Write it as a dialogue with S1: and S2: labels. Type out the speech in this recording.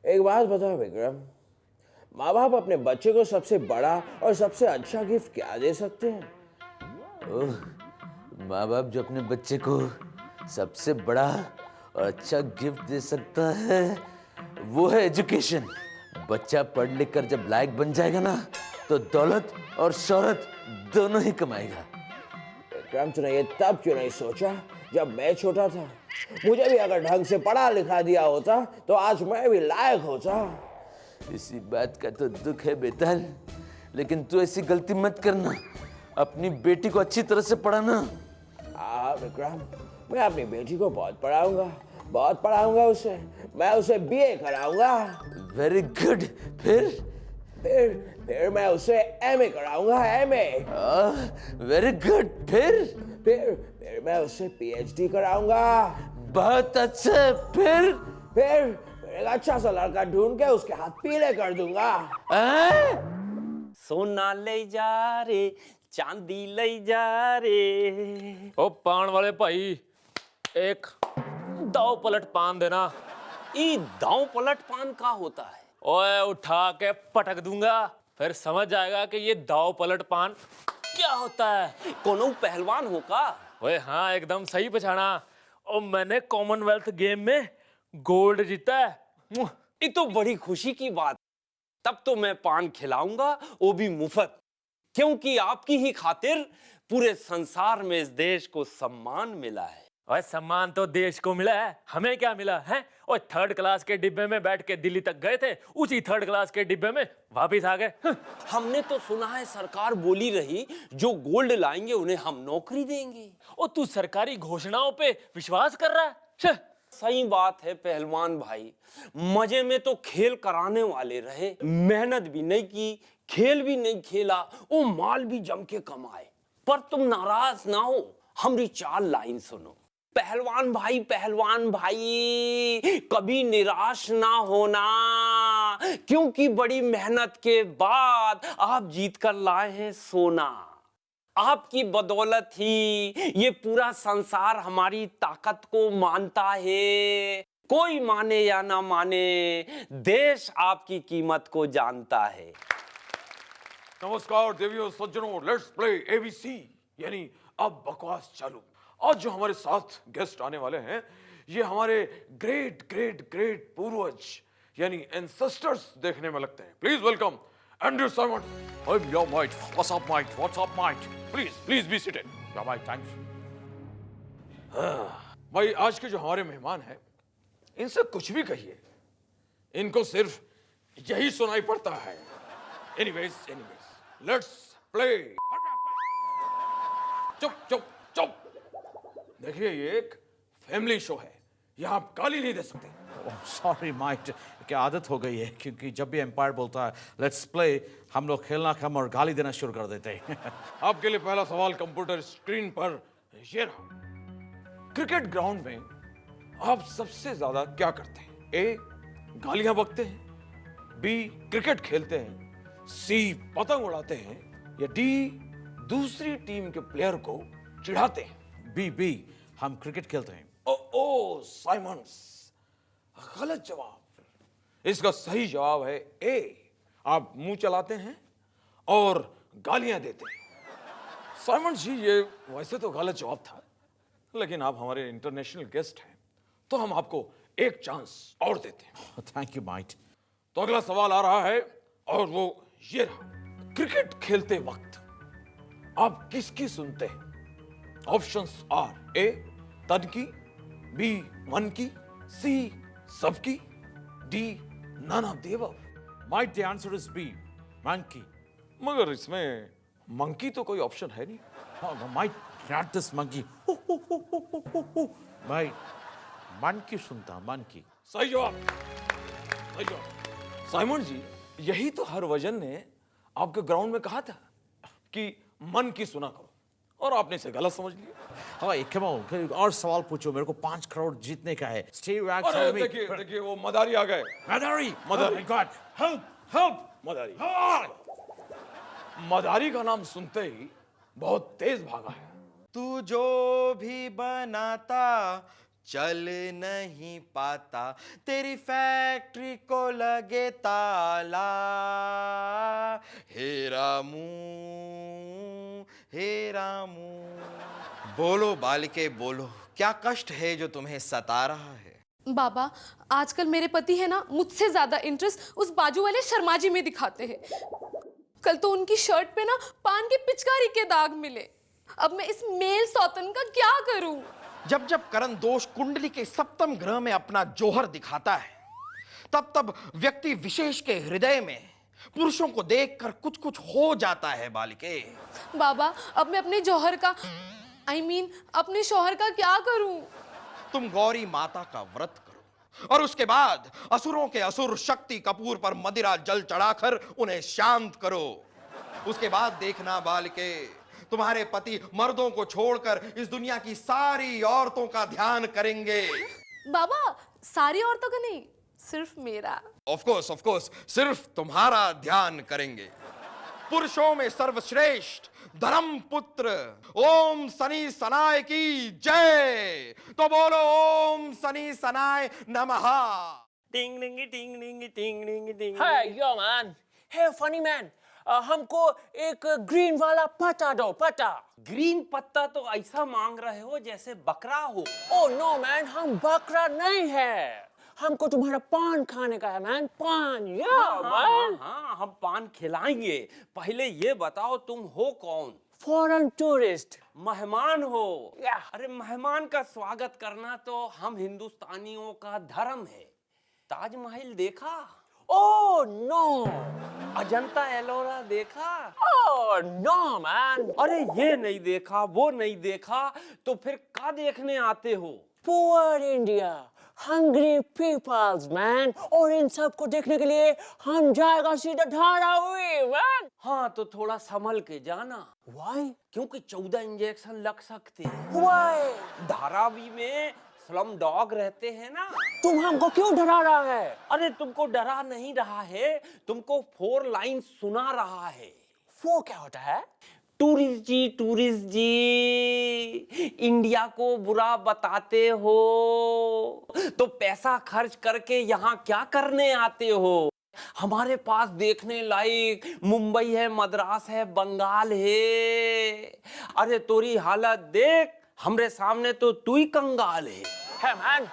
S1: एक बात बताओ विक्रम, माँ बाप अपने बच्चे को सबसे बड़ा और सबसे अच्छा गिफ्ट क्या दे सकते हैं?
S2: ओह, माँ बाप जो अपने बच्चे को सबसे बड़ा और अच्छा गिफ्ट दे सकता है वो है एजुकेशन। बच्चा पढ़ लिख कर जब लायक बन जाएगा ना तो दौलत और शोहरत दोनों ही कमाएगा।
S1: विक्रम, तूने ये तब क्यों नहीं सोचा जब मैं छोटा था? मुझे भी अगर ढंग से पढ़ा लिखा दिया होता तो आज मैं भी लायक होता।
S2: इसी बात का तो दुख है बेताल, लेकिन तू ऐसी गलती मत करना। अपनी बेटी को अच्छी तरह से पढ़ाना।
S1: हाँ विक्रम, मैं अपनी बेटी को बहुत पढ़ाऊंगा उसे। मैं उसे बीए कराऊंगा।
S2: Very good. फिर
S1: फिर मैं उसे एमए कराऊंगा, एमए।
S2: Very good.
S1: फिर मैं उसे पीएचडी कराऊंगा।
S2: बहुत अच्छा।
S1: फिर एक अच्छा सा लड़का ढूंढ के उसके हाथ पीले कर दूंगा।
S3: सोना ले जा रे, चांदी ले जा रे।
S4: ओ पान वाले भाई, एक दाव पलट पान देना।
S3: ई दांव पलट पान का होता है?
S4: ओए उठा के पटक दूंगा, फिर समझ जाएगा कि ये दाव पलट पान क्या होता है।
S3: कोनो पहलवान हो का?
S4: ओए हाँ, एकदम सही पहचाना। और मैंने कॉमनवेल्थ गेम में गोल्ड जीता है।
S3: ये तो बड़ी खुशी की बात। तब तो मैं पान खिलाऊंगा, वो भी मुफ्त, क्योंकि आपकी ही खातिर पूरे संसार में इस देश को सम्मान मिला है।
S4: ओए सम्मान तो देश को मिला है, हमें क्या मिला है? और थर्ड क्लास के डिब्बे में बैठ के दिल्ली तक गए थे, उसी थर्ड क्लास के डिब्बे में वापिस आ गए।
S3: हमने तो सुना है सरकार बोली रही जो गोल्ड लाएंगे उन्हें हम नौकरी देंगे।
S4: और तू सरकारी घोषणाओं पे विश्वास कर रहा है?
S3: सही बात है पहलवान भाई, मजे में तो खेल कराने वाले रहे, मेहनत भी नहीं की, खेल भी नहीं खेला, वो माल भी जम के कमाए। पर तुम नाराज ना हो, हमारी 4 लाइन सुनो। पहलवान भाई कभी निराश ना होना, क्योंकि बड़ी मेहनत के बाद आप जीत कर लाए हैं सोना। आपकी बदौलत ही ये पूरा संसार हमारी ताकत को मानता है। कोई माने या ना माने, देश आपकी कीमत को जानता है।
S5: नमस्कार देवियों सज्जनों, लेट्स प्ले एबीसी, यानी अब बकवास चालू। आज जो हमारे साथ गेस्ट आने वाले हैं ये हमारे ग्रेट ग्रेट ग्रेट पूर्वज यानी एंसेस्टर्स देखने में लगते हैं। Please welcome Andrew Simon.
S6: I'm your mate. What's up, mate? What's up, mate?
S5: Please be seated.
S6: Yeah, mate, thanks.
S5: भाई, आज के जो हमारे मेहमान हैं इनसे कुछ भी कहिए, इनको सिर्फ यही सुनाई पड़ता है। Anyways let's play. चुप। देखिए, ये एक फैमिली शो है, यहाँ आप गाली नहीं दे सकते।
S6: Oh, sorry, mate. क्या आदत हो गई है, क्योंकि जब भी एम्पायर बोलता है लेट्स प्ले, हम लोग खेलना कम और गाली देना शुरू कर देते हैं।
S5: आपके लिए पहला सवाल कंप्यूटर स्क्रीन पर ये रहा। क्रिकेट ग्राउंड में आप सबसे ज्यादा क्या करते हैं? ए, गालियां बकते हैं, बी, क्रिकेट खेलते हैं, सी, पतंग उड़ाते हैं, या डी, दूसरी टीम के प्लेयर को चिढ़ाते हैं?
S6: बी, हम क्रिकेट खेलते हैं।
S5: ओ साइमंस, गलत जवाब। इसका सही जवाब है ए, आप मुंह चलाते हैं और गालियां देते हैं। साइमन जी, ये वैसे तो गलत जवाब था, लेकिन आप हमारे इंटरनेशनल गेस्ट हैं तो हम आपको एक चांस और देते हैं।
S6: Thank you, might.
S5: तो अगला सवाल आ रहा है और वो ये रहा। क्रिकेट खेलते वक्त आप किसकी सुनते हैं? ऑप्शंस आर ए, तन की, बी, मन की, सी, सबकी, D, none of the above.
S6: Might, the answer is B, monkey.
S5: मगर इसमें मंकी तो कोई ऑप्शन है नहीं।
S6: Might, not this monkey. Might, मन की सुनता, मन की।
S5: सही जवाब। साइमन जी, यही तो हरभजन ने आपके ग्राउंड में कहा था कि मन की सुना करो, और आपने इसे गलत समझ लिया।
S6: हाँ, कम ऑन, और सवाल पूछो, मेरे को 5 करोड़ जीतने का है। Stay back.
S5: अरे देखिए वो मदारी आ गए।
S6: मदारी।
S5: गॉड, हेल्प मदारी। मदारी का नाम सुनते ही बहुत तेज भागा है।
S7: तू जो भी बनाता चल नहीं पाता, तेरी फैक्ट्री को लगे ताला। हे रामू, हे रामू। बोलो बालिके बोलो, क्या कष्ट है जो तुम्हें सता रहा है?
S8: बाबा, आजकल मेरे पति है ना, मुझसे ज्यादा इंटरेस्ट उस बाजू वाले शर्मा जी में दिखाते हैं। कल तो उनकी शर्ट पे ना पान के पिचकारी के दाग मिले। अब मैं इस मेल सौतन का क्या करूं?
S7: जब जब करण दोष कुंडली के सप्तम ग्रह में अपना जोहर दिखाता है, तब तब व्यक्ति विशेष के हृदय में पुरुषों को देखकर कुछ कुछ हो जाता है बालिके।
S8: बाबा, अब मैं अपने जौहर का अपने शौहर का क्या करूं?
S7: तुम गौरी माता का व्रत करो और उसके बाद असुरों के असुर शक्ति कपूर पर मदिरा जल चढ़ाकर उन्हें शांत करो। उसके बाद देखना बालिके, तुम्हारे पति मर्दों को छोड़कर इस दुनिया की सारी औरतों का ध्यान करेंगे।
S8: बाबा, सारी औरतों का नहीं, सिर्फ मेरा।
S7: ऑफ कोर्स, सिर्फ तुम्हारा ध्यान करेंगे। पुरुषों में सर्वश्रेष्ठ धर्म पुत्र ओम शनि सनाय की जय। तो बोलो ओम शनि सनाय नमः।
S3: टिंग टिंग टिंग टिंग टिंग टिंग टिंग।
S9: Hey, yo man. Hey, funny man. हमको एक ग्रीन वाला पत्ता दो, पत्ता।
S3: ग्रीन पत्ता तो ऐसा मांग रहे हो जैसे बकरा हो।
S9: Oh no man, हम बकरा नहीं है। हमको तुम्हारा पान खाने का है मैन, पान। मैन।
S3: हाँ, हम पान खिलाएंगे। पहले ये बताओ तुम हो कौन?
S9: Foreign tourist.
S3: मेहमान हो। अरे मेहमान का स्वागत करना तो हम हिंदुस्तानियों का धर्म है। ताजमहल देखा?
S9: Oh no.
S3: अजंता एलोरा देखा?
S9: Oh no man.
S3: अरे ये नहीं देखा, वो नहीं देखा, तो फिर क्या देखने आते हो?
S9: Poor India. Hungry peoples man. और इन सब को देखने के लिए हम जाएगा सीधा धारावी man.
S3: हाँ, तो थोड़ा संभल के जाना।
S9: Why?
S3: क्योंकि 14 इंजेक्शन लग सकते हैं।
S9: Why?
S3: धारावी में स्लम डॉग रहते हैं ना।
S9: तुम हमको क्यों डरा रहा है?
S3: अरे तुमको डरा नहीं रहा है, तुमको 4 लाइन सुना रहा है।
S9: वो क्या होता है?
S3: टूरिस्ट जी, इंडिया को बुरा बताते हो तो पैसा खर्च करके यहाँ क्या करने आते हो? हमारे पास देखने लायक मुंबई है, मद्रास है, बंगाल है। अरे तोरी हालत देख, हमरे सामने तो तू ही कंगाल है।
S9: Hey man,